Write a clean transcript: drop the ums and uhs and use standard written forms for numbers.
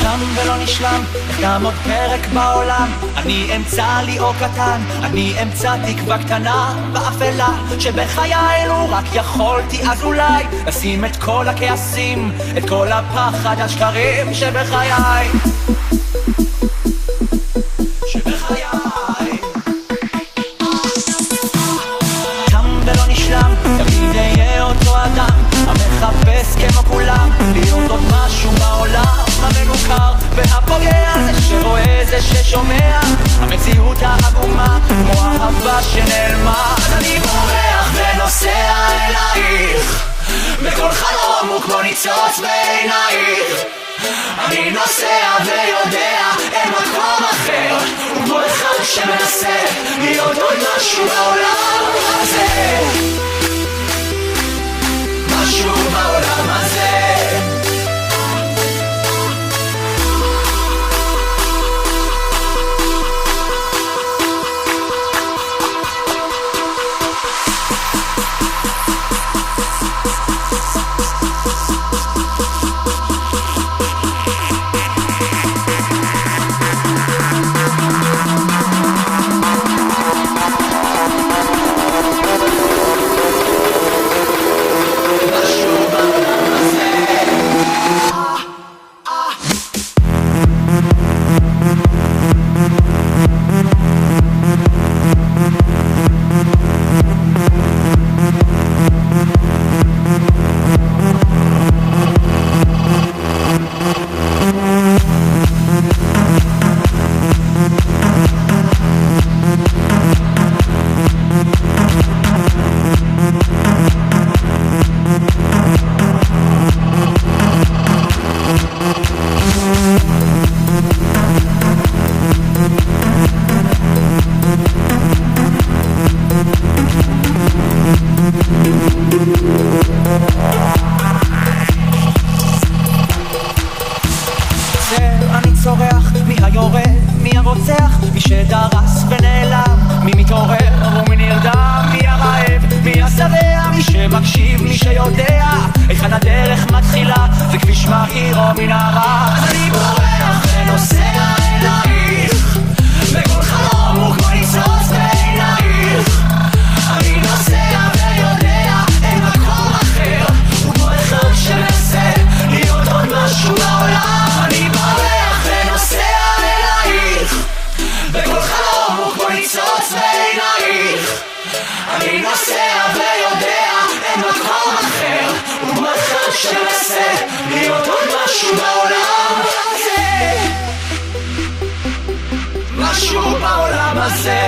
תם ולא נשלם, נחתם עוד פרק בעולם. אני אמצא לי אור קטן, אני אמצא תקווה קטנה באפלה שבחיינו. רק יכולתי אז אולי לשים את כל הכעסים, את כל הפחד השקרים שבחיי. תם ולא נשלם, תמיד אהיה אותו אדם המחפש כמו כולם להיות עוד משהו בעולם המנוכר והפוגע, זה שרואה, זה ששומע, המציאות העגומה כמו אהבה שנעלמה. אז אני בורח ונוסע אלייך, בכל חלום הוא כמו ניצוץ בעינייך. אני נוסע ויודע אין מקום אחר, וכמו אחד שמנסה להיות עוד משהו בעולם הזה, משהו בעולם הזה. אני צורח, מי היורד, מי הרוצח, מי שדרס ונעלם, מי מתעורר ומי נרדם, מי הרעב, מי השבע, מי שמקשיב, מי שיודע היכן הדרך מתחילה, זה כביש מהיר או מנהרה. אז אני בורח ונוסע אלייך, בכל חלום הוא כמו ניצוץ בעינייך. אני נוסע ויודע אין מקום אחר, וכמו אחד שמנסה להיות עוד משהו בעולם. אני בורח ונוסע אלייך, בכל חלום הוא כמו ניצוץ בעינייך. אני נוסע ויודע אין מקום אחר, וכמו אחד שמנסה להיות עוד משהו בעולם הזה, משהו בעולם הזה.